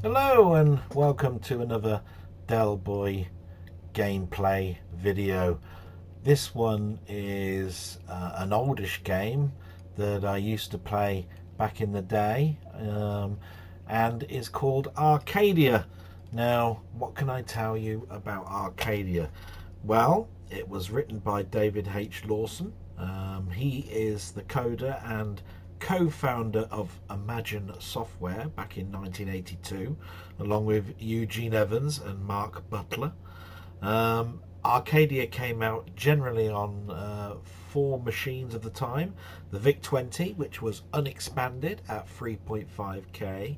Hello and welcome to another Delboy gameplay video. This one is an oldish game that I used to play back in the day and is called Arcadia. Now, what can I tell you about Arcadia? Well, it was written by David H. Lawson. He is the coder and co-founder of Imagine Software back in 1982, along with Eugene Evans and Mark Butler. Arcadia came out generally on 4 machines at the time: the VIC-20, which was unexpanded at 3.5K,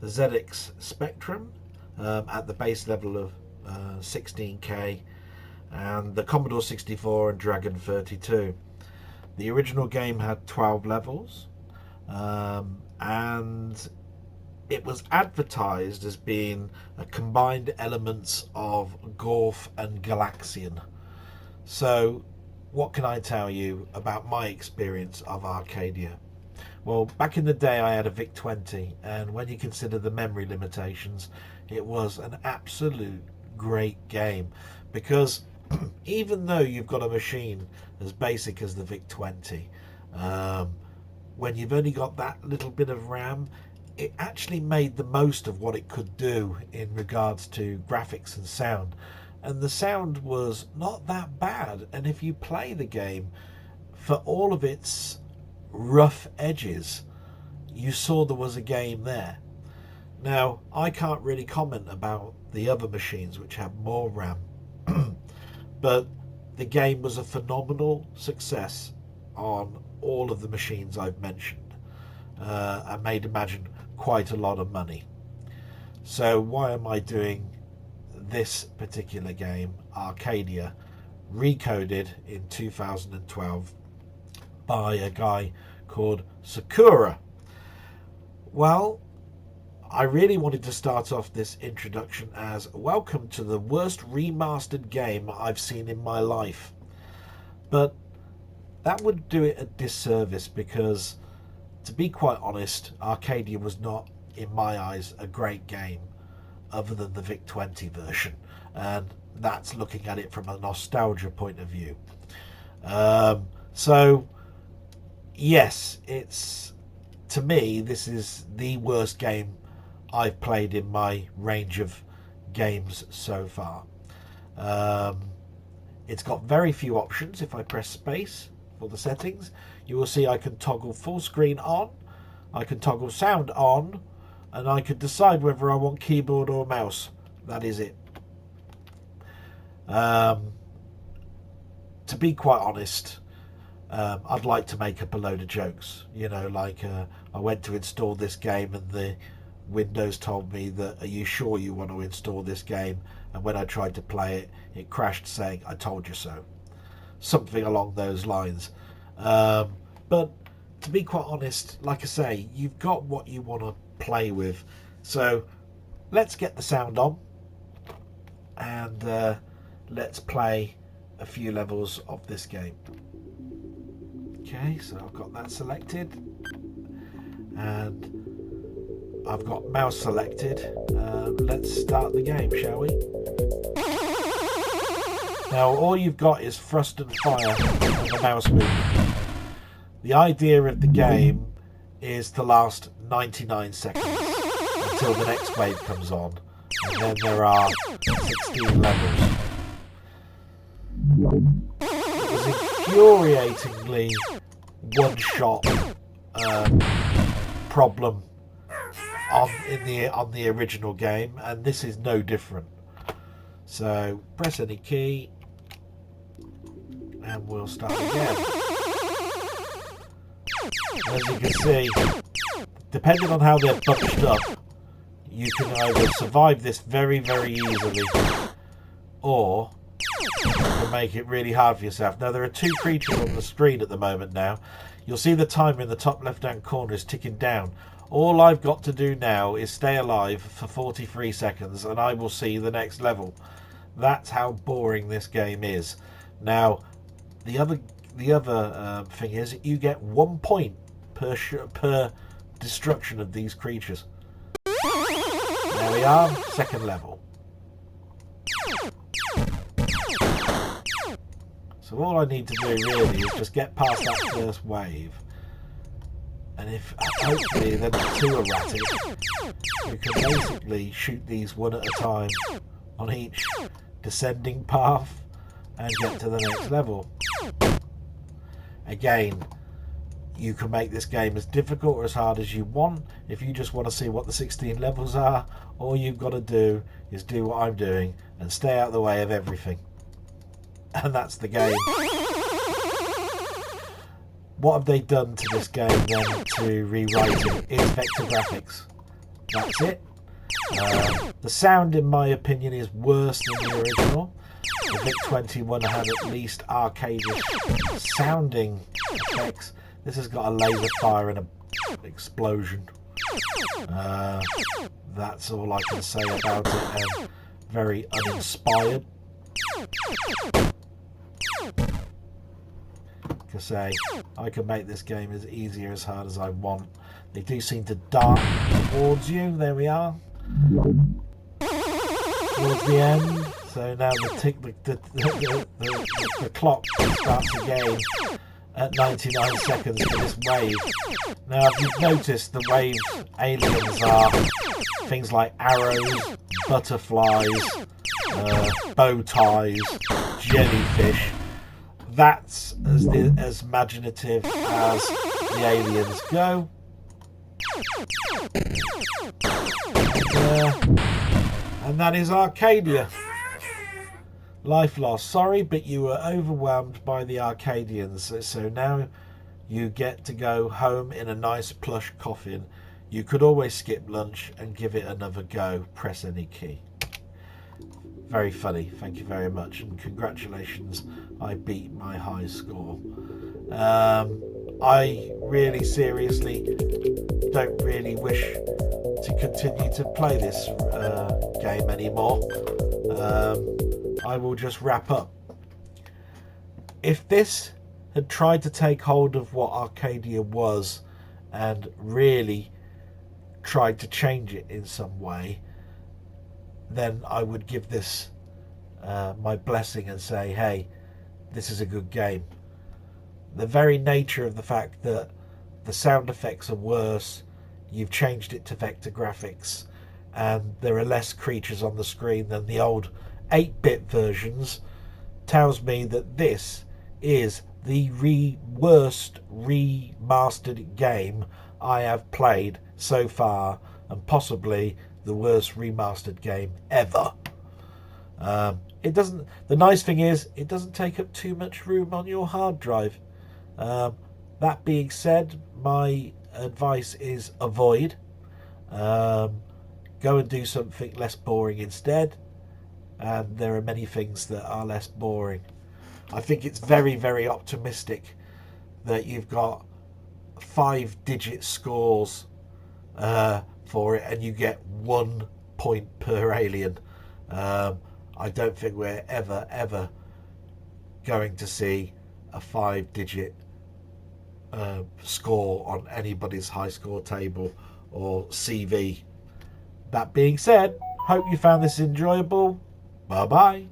the ZX Spectrum at the base level of 16K, and the Commodore 64 and Dragon 32. The original game had 12 levels, and it was advertised as being a combined elements of Gorf and Galaxian. So what can I tell you about my experience of Arcadia? Well, back in the day I had a VIC-20, and when you consider the memory limitations, it was an absolute great game, because even though you've got a machine as basic as the VIC-20, when you've only got that little bit of RAM, it actually made the most of what it could do in regards to graphics and sound. And the sound was not that bad, and if you play the game, for all of its rough edges, you saw there was a game there. Now, I can't really comment about the other machines which have more RAM, but the game was a phenomenal success on all of the machines I've mentioned, and made Imagine quite a lot of money. So why am I doing this particular game, Arcadia, recoded in 2012 by a guy called Sakura? Well, I really wanted to start off this introduction as welcome to the worst remastered game I've seen in my life. But that would do it a disservice, because, to be quite honest, Arcadia was not, in my eyes, a great game other than the VIC-20 version, and that's looking at it from a nostalgia point of view. So yes, it's, to me, this is the worst game I've played in my range of games so far. It's got very few options. If I press space for the settings, you will see I can toggle full screen on, I can toggle sound on, and I can decide whether I want keyboard or mouse. That is it. To be quite honest, I'd like to make up a load of jokes. You know, like I went to install this game and the Windows told me that, are you sure you want to install this game? And when I tried to play it, it crashed saying, I told you so. Something along those lines. But to be quite honest, like I say, you've got what you want to play with. So let's get the sound on and let's play a few levels of this game. Okay, so I've got that selected, and I've got mouse selected. Let's start the game, shall we? Now, all you've got is thrust and fire and the mouse movement. The idea of the game is to last 99 seconds until the next wave comes on, and then there are 16 levels. It was infuriatingly one-shot problem on the original game, and this is no different. So press any key and we'll start again. As you can see, depending on how they're bunched up, you can either survive this very, very easily, or you can make it really hard for yourself. Now, there are 2 creatures on the screen at the moment now. You'll see the timer in the top left-hand corner is ticking down. All I've got to do now is stay alive for 43 seconds and I will see the next level. That's how boring this game is. Now, the other thing is, you get 1 point per destruction of these creatures. There we are, second level. So all I need to do really is just get past that first wave. And if hopefully they're not too erratic, we can basically shoot these one at a time on each descending path and get to the next level. Again, you can make this game as difficult or as hard as you want. If you just want to see what the 16 levels are, all you've got to do is do what I'm doing and stay out of the way of everything. And that's the game. What have they done to this game then to rewrite it? It's vector graphics. That's it. The sound, in my opinion, is worse than the original. The VIC-21 had at least Arcadia sounding effects. This has got a laser fire and an explosion. That's all I can say about it. And very uninspired. Like I say, I can make this game as easy or as hard as I want. They do seem to dart towards you. There we are. Towards the end. So now the clock starts again at 99 seconds for this wave. Now, if you've noticed, the wave aliens are things like arrows, butterflies, bow ties, jellyfish. That's as imaginative as the aliens go. And that is Arcadia. Life lost. Sorry, but you were overwhelmed by the Arcadians. So now you get to go home in a nice plush coffin. You could always skip lunch and give it another go. Press any key. Very funny. Thank you very much. And congratulations. I beat my high score. I really seriously don't really wish to continue to play this game anymore. I will just wrap up. If this had tried to take hold of what Arcadia was and really tried to change it in some way, then I would give this my blessing and say, hey, this is a good game. The very nature of the fact that the sound effects are worse, you've changed it to vector graphics, and there are less creatures on the screen than the old 8-bit versions, tells me that this is the worst remastered game I have played so far, and possibly the worst remastered game ever. It doesn't. The nice thing is, it doesn't take up too much room on your hard drive. That being said, my advice is avoid. Go and do something less boring instead. And there are many things that are less boring. I think it's very, very optimistic that you've got 5-digit scores for it, and you get 1 point per alien. I don't think we're ever going to see a 5-digit score on anybody's high score table or CV. That being said, hope you found this enjoyable. Bye bye.